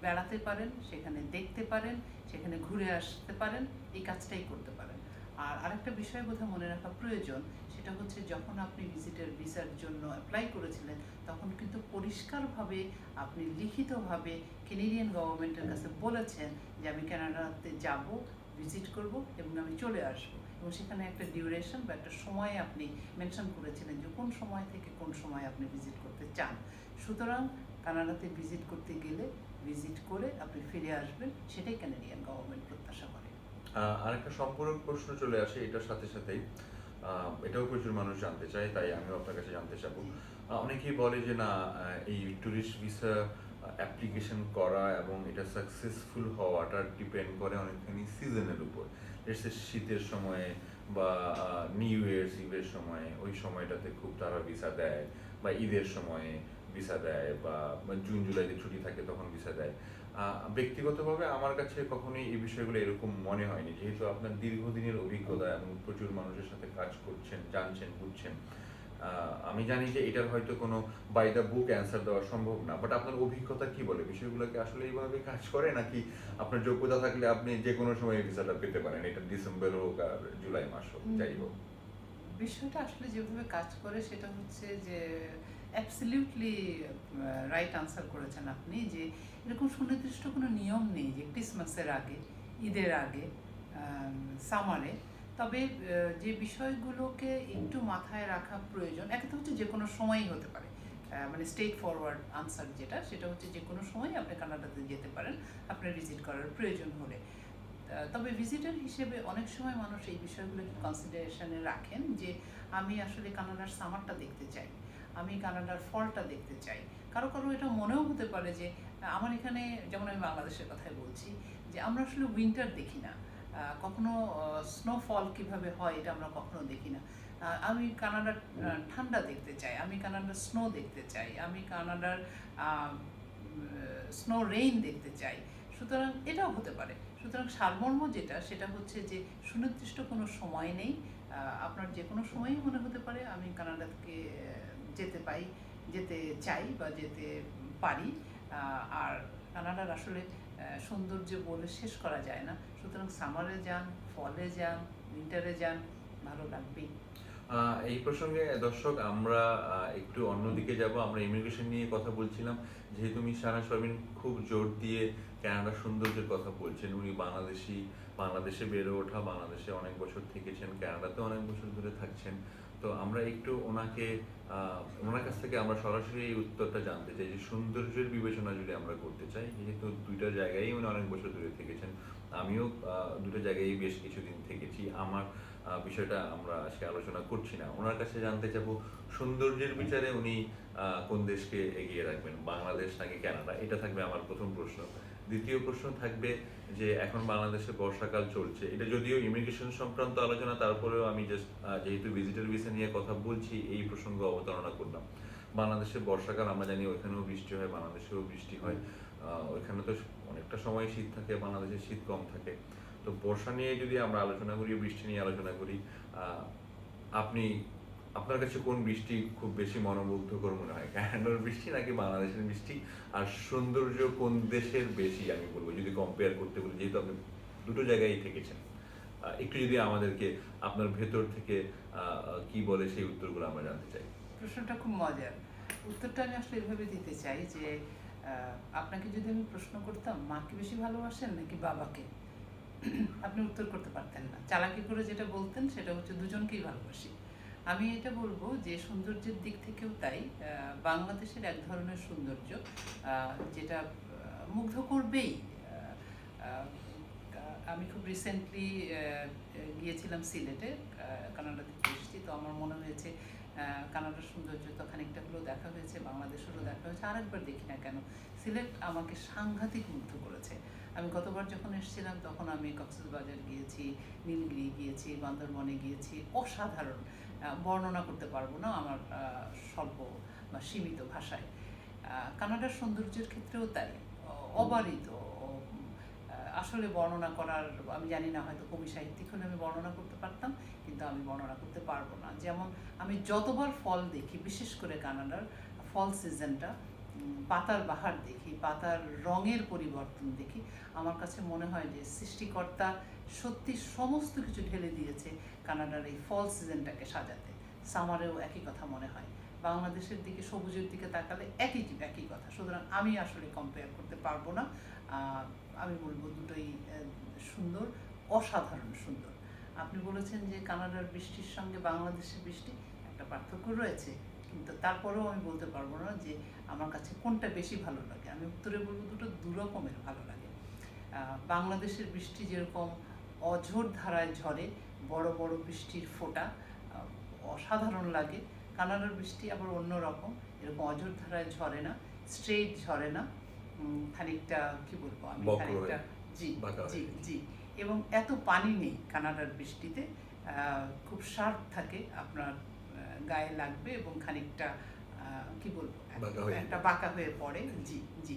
বেড়াতে পারেন, সেখানে দেখতে পারেন, সেখানে ঘুরে আসতে পারেন, এই কাজটাই করতে পারেন। আর আরেকটা বিষয় বোধহয় মনে রাখা প্রয়োজন, সেটা হচ্ছে যখন আপনি ভিজিটার ভিসার জন্য অ্যাপ্লাই করেছিলেন, তখন কিন্তু পরিষ্কারভাবে আপনি লিখিতভাবে কেনেডিয়ান গভর্নমেন্টের কাছে বলেছেন যে আমি কানাডাতে যাব, ভিজিট করব এবং আমি চলে আসব। এবং সেখানে একটা ডিউরেশন বা একটা সময় আপনি মেনশন করেছিলেন যে কোন সময় থেকে কোন সময় আপনি ভিজিট করতে চান। সুতরাং কানাডাতে ভিজিট করতে গেলে ভিজিট করে আপনি ফিরে আসবেন, সেটাই কানাডিয়ান গভর্নমেন্ট প্রত্যাশা করে। আরেকটা সম্পূরক প্রশ্ন চলে আসে এটার সাথে সাথেই, এটাও প্রচুর মানুষ জানতে চায়, তাই আমিও আপনার কাছে জানতে চাবো। অনেকেই বলে যে না, এই ট্যুরিস্ট ভিসা অ্যাপ্লিকেশন করা এবং এটা সাকসেসফুল হওয়াটা ডিপেন্ড করে অনেকখানি সিজনের উপর। এসে শীতের সময়ে বা নিউ ইয়ার্স ইভের সময়ে, ওই সময়টাতে খুব তারা ভিসা দেয়, বা ঈদের সময়ে ভিসা দেয়, বা জুন জুলাইতে ছুটি থাকে তখন ভিসা দেয়। ব্যক্তিগতভাবে আমার কাছে কখনোই এই বিষয়গুলো এরকম মনে হয়নি, যেহেতু আপনার দীর্ঘদিনের অভিজ্ঞতা এবং প্রচুর মানুষের সাথে কাজ করছেন, জানছেন, বুঝছেন। আমি জানি যে এটার হয়তো কোনো বাই দ্য বুক অ্যান্সার দেওয়া সম্ভব না, বাট আপনার অভিজ্ঞতা কি বলে, বিষয়গুলোকে আসলে এইভাবে কাজ করে, নাকি আপনার যোগ্যতা থাকলে আপনি যে কোনো সময় ভিসাটা পেতে পারেন, এটা ডিসেম্বর হোক আর জুলাই মাস হোক, যাই হোক? বিষয়টা আসলে যেভাবে কাজ করে সেটা হচ্ছে যে অ্যাবসলিউটলি রাইট আনসার করেছেন আপনি, যে এরকম সুনির্দিষ্ট কোনো নিয়ম নেই যে ক্রিসমাসের আগে, ঈদের আগে, সামারে। তবে যে বিষয়গুলোকে একটু মাথায় রাখা প্রয়োজন, একটা তো হচ্ছে যে কোনো সময়ই হতে পারে, মানে স্ট্রেট ফরওয়ার্ড আনসার যেটা, সেটা হচ্ছে যে কোনো সময় আপনি কানাডাতে যেতে পারেন আপনার ভিজিট করার প্রয়োজন হলে। তবে ভিজিটর হিসেবে অনেক সময় মানুষ এই বিষয়গুলোকে কনসিডারেশনে রাখেন যে আমি আসলে কানাডার সামারটা দেখতে চাই, আমি কানাডার ফলটা দেখতে চাই। কারো কারো এটা মনেও হতে পারে যে আমার এখানে, যেমন আমি বাংলাদেশের কথাই বলছি, যে আমরা আসলে উইন্টার দেখি না, কখনো স্নোফল কিভাবে হয় এটা আমরা কখনো দেখি না। আমি কানাডার ঠান্ডা দেখতে চাই, আমি কানাডার স্নো দেখতে চাই, আমি কানাডার স্নো রেইন দেখতে চাই। সুতরাং এটাও হতে পারে। সুতরাং সারমর্ম যেটা, সেটা হচ্ছে যে সুনির্দিষ্ট কোনো সময় নেই, আপনার যে কোনো সময়ই মনে হতে পারে আমি কানাডাকে যেতে চাই বা যেতে পারি। আর কানাডার আসলে সৌন্দর্য বলে শেষ করা যায় না। সুতরাং সামারে যান, ফলে যান, উইন্টারে যান, ভালো লাগবেই। এই প্রসঙ্গে দর্শক আমরা একটু অন্যদিকে যাব। আমরা ইমিগ্রেশন নিয়ে কথা বলছিলাম, যেহেতু মিস শাহনাজ পারভীন খুব জোর দিয়ে কানাডার সৌন্দর্যের কথা বলছেন। উনি বাংলাদেশি, বাংলাদেশে বেড়ে ওঠা, বাংলাদেশে অনেক বছর থেকেছেন, কানাডাতেও অনেক বছর ধরে থাকছেন। তো আমরা একটু ওনার কাছ থেকে আমরা সরাসরি এই উত্তরটা জানতে চাই যে সৌন্দর্যের বিবেচনা যদি আমরা করতে চাই, যেহেতু দুইটা জায়গায় উনি অনেক বছর ধরে থেকেছেন, আমিও দুটো জায়গায় বেশ কিছুদিন থেকেছি, আমার বিষয়টা আমরা আজকে আলোচনা করছি না। ওনার কাছে জানতে চাবো সৌন্দর্যের বিচারে উনি কোন দেশকে এগিয়ে রাখবেন, বাংলাদেশ নাকি কানাডা? এটা থাকবে আমার প্রথম প্রশ্ন। দ্বিতীয় প্রশ্ন থাকবে যে এখন বাংলাদেশে বর্ষাকাল চলছে, এটা যদিও ইমিগ্রেশন সংক্রান্ত আলোচনা, তারপরেও আমি জাস্ট যেহেতু ভিজিটর ভিসা নিয়ে কথা বলছি এই প্রসঙ্গ অবতারণা করলাম। বাংলাদেশে বর্ষাকাল আমরা জানি, ওইখানেও বৃষ্টি হয়, বাংলাদেশেও বৃষ্টি হয়, ওইখানে তো অনেকটা সময় শীত থাকে, বাংলাদেশে শীত কম থাকে। তো বর্ষা নিয়ে যদি আমরা আলোচনা করি, বৃষ্টি নিয়ে আলোচনা করি, আপনি আপনার কাছে কোন বৃষ্টি খুব বেশি মনোমুগ্ধকর মনে হয়, কানাডার বৃষ্টি নাকি বাংলাদেশের বৃষ্টি? আর সৌন্দর্য কোন দেশের বেশি আমি বলবো, যদি কম্পেয়ার করতে বলি, যেহেতু আপনি দুটো জায়গায় থেকেছেন, একটু যদি আমাদেরকে আপনার ভেতর থেকে কি বলে সেই উত্তরগুলো আমরা জানতে চাই। প্রশ্নটা খুব মজার। উত্তরটা আমি আসলে এভাবে দিতে চাই যে আপনাকে যদি আমি প্রশ্ন করতাম মাকে বেশি ভালোবাসেন নাকি বাবাকে, আপনি উত্তর করতে পারতেন না। চালাকি করে যেটা বলতেন সেটা হচ্ছে দুজনকেই ভালোবাসি। আমি এটা বলবো যে সৌন্দর্যের দিক থেকেও তাই, বাংলাদেশের এক ধরনের সৌন্দর্য যেটা মুগ্ধ করবেই। আমি খুব রিসেন্টলি গিয়েছিলাম সিলেটে, কানাডা থেকে এসেছি, তো আমার মনে হয়েছে কানাডার সৌন্দর্য তো খানিকটা হলেও দেখা হয়েছে, বাংলাদেশেরও দেখা হয়েছে, আরেকবার দেখি না কেন। সিলেট আমাকে সাংঘাতিক মুগ্ধ করেছে। আমি গতবার যখন এসেছিলাম তখন আমি কক্সবাজার গিয়েছি, নীলগিরি গিয়েছি, বান্দরবনে গিয়েছি, অসাধারণ, বর্ণনা করতে পারবো না আমার স্বল্প বা সীমিত ভাষায়। কানাডার সৌন্দর্যের ক্ষেত্রেও তাই, অবারিত। আসলে বর্ণনা করার, আমি জানি না, হয়তো কবি সাহিত্যিক হলে আমি বর্ণনা করতে পারতাম, কিন্তু আমি বর্ণনা করতে পারবো না। যেমন আমি যতবার ফল দেখি, বিশেষ করে কানাডার ফল সিজনটা, পাতার বাহার দেখি, পাতার রঙের পরিবর্তন দেখি, আমার কাছে মনে হয় যে সৃষ্টিকর্তা সত্যি সমস্ত কিছু ঢেলে দিয়েছে কানাডার এই ফল সিজনটাকে সাজাতে। সামারেও একই কথা মনে হয়, বাংলাদেশের দিকে সবুজের দিকে তাকালে একই কথা। সুতরাং আমি আসলে কম্পেয়ার করতে পারবো না। আমি বলবো দুটোই সুন্দর, অসাধারণ সুন্দর। আপনি বলেছেন যে কানাডার বৃষ্টির সঙ্গে বাংলাদেশের বৃষ্টি একটা পার্থক্য রয়েছে, কিন্তু তারপরেও আমি বলতে পারবো না যে আমার কাছে কোনটা বেশি ভালো লাগে। আমি উত্তরে বলবো দুটো দুরকমের ভালো লাগে। বাংলাদেশের বৃষ্টি যেরকম অঝোর ধারায় ঝরে, বড় বড় বৃষ্টির ফোঁটা, অসাধারণ লাগে। কানাডার বৃষ্টি আবার অন্যরকম, এরকম অঝোর ধারায় ঝরে না, স্ট্রেট ঝরে না, খানিকটা কি বলবো আমি, খানিকটা জি জি জি, এবং এত পানি নেই কানাডার বৃষ্টিতে, খুব শার্প থাকে, আপনার গায়ে লাগবে এবং খানিকটা কি বলবো, একটা বাঁকা হয়ে পড়ে। জি জি,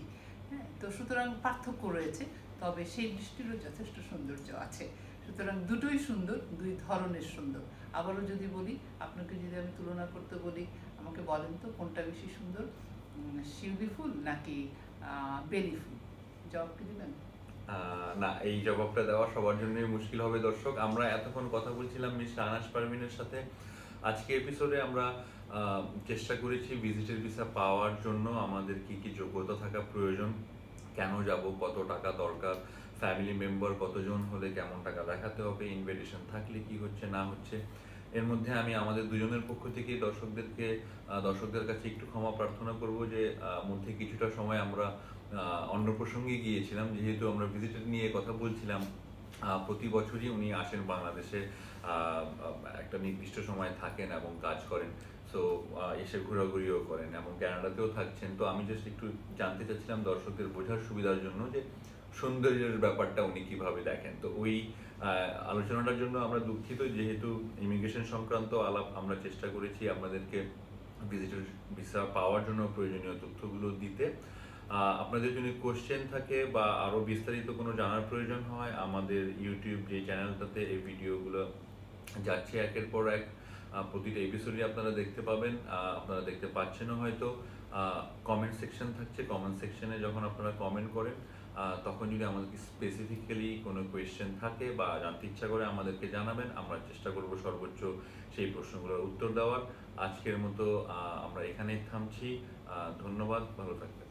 হ্যাঁ। তো সুতরাং পার্থক্য রয়েছে, তবে সেই বৃষ্টিরও যথেষ্ট সৌন্দর্য আছে। সুতরাং দুটোই সুন্দর, দুই ধরনের সুন্দর। আবারও যদি বলি, আপনাকে যদি আমি তুলনা করতে বলি, আমাকে বলেন তো কোনটা বেশি সুন্দর, শিউলি ফুল নাকি বেলি ফুল? জবাব কি দিবেন? না, এই জবাবটা দেওয়া সবার জন্যই মুশকিল হবে। দর্শক, আমরা এতক্ষণ কথা বলছিলাম মিস শাহনাজ পারভীনের সাথে। আজকে এপিসোডে আমরা চেষ্টা করেছি ভিজিটর ভিসা পাওয়ার জন্য আমাদের কি কি যোগ্যতা থাকা প্রয়োজন, কেন যাব, কত টাকা দরকার, ফ্যামিলি মেম্বার কতজন হলে কেমন টাকা দেখাতে হবে, ইনভিটেশন থাকলে কি হচ্ছে না হচ্ছে। এর মধ্যে আমি আমাদের দুজনের পক্ষ থেকে দর্শকদের কাছে একটু ক্ষমা প্রার্থনা করব যে মধ্যে কিছুটা সময় আমরা অন্য প্রসঙ্গে গিয়েছিলাম, যেহেতু আমরা ভিজিটর নিয়ে কথা বলছিলাম। প্রতি বছরই উনি আসেন বাংলাদেশে, একটা নির্দিষ্ট সময় থাকেন এবং কাজ করেন, সো এসে ঘোরাঘুরিও করেন এবং ক্যানাডাতেও থাকছেন। তো আমি জাস্ট একটু জানতে চাচ্ছিলাম দর্শকদের বোঝার সুবিধার জন্য যে সৌন্দর্যের ব্যাপারটা উনি কিভাবে দেখেন। তো ওই আলোচনাটার জন্য আমরা দুঃখিত, যেহেতু ইমিগ্রেশন সংক্রান্ত আলাপ আমরা চেষ্টা করেছি আপনাদেরকে ভিজিটর ভিসা পাওয়ার জন্য প্রয়োজনীয় তথ্যগুলো দিতে। আপনাদের যদি কোশ্চেন থাকে বা আরও বিস্তারিত কোনো জানার প্রয়োজন হয়, আমাদের ইউটিউব যে চ্যানেলটাতে এই ভিডিওগুলো যাচ্ছে একের পর এক, প্রতিটা এপিসোডে আপনারা দেখতে পাবেন, আপনারা দেখতে পাচ্ছেনও হয়তো। কমেন্ট সেকশন থাকছে, কমেন্ট সেকশনে যখন আপনারা কমেন্ট করেন তখন যদি আমাদেরকে স্পেসিফিক্যালি কোনো কোয়েশ্চেন থাকে বা জানতে ইচ্ছা করে আমাদেরকে জানাবেন, আমরা চেষ্টা করব সর্বোচ্চ সেই প্রশ্নগুলোর উত্তর দেওয়ার। আজকের মতো আমরা এখানেই থামছি। ধন্যবাদ, ভালো থাকবেন।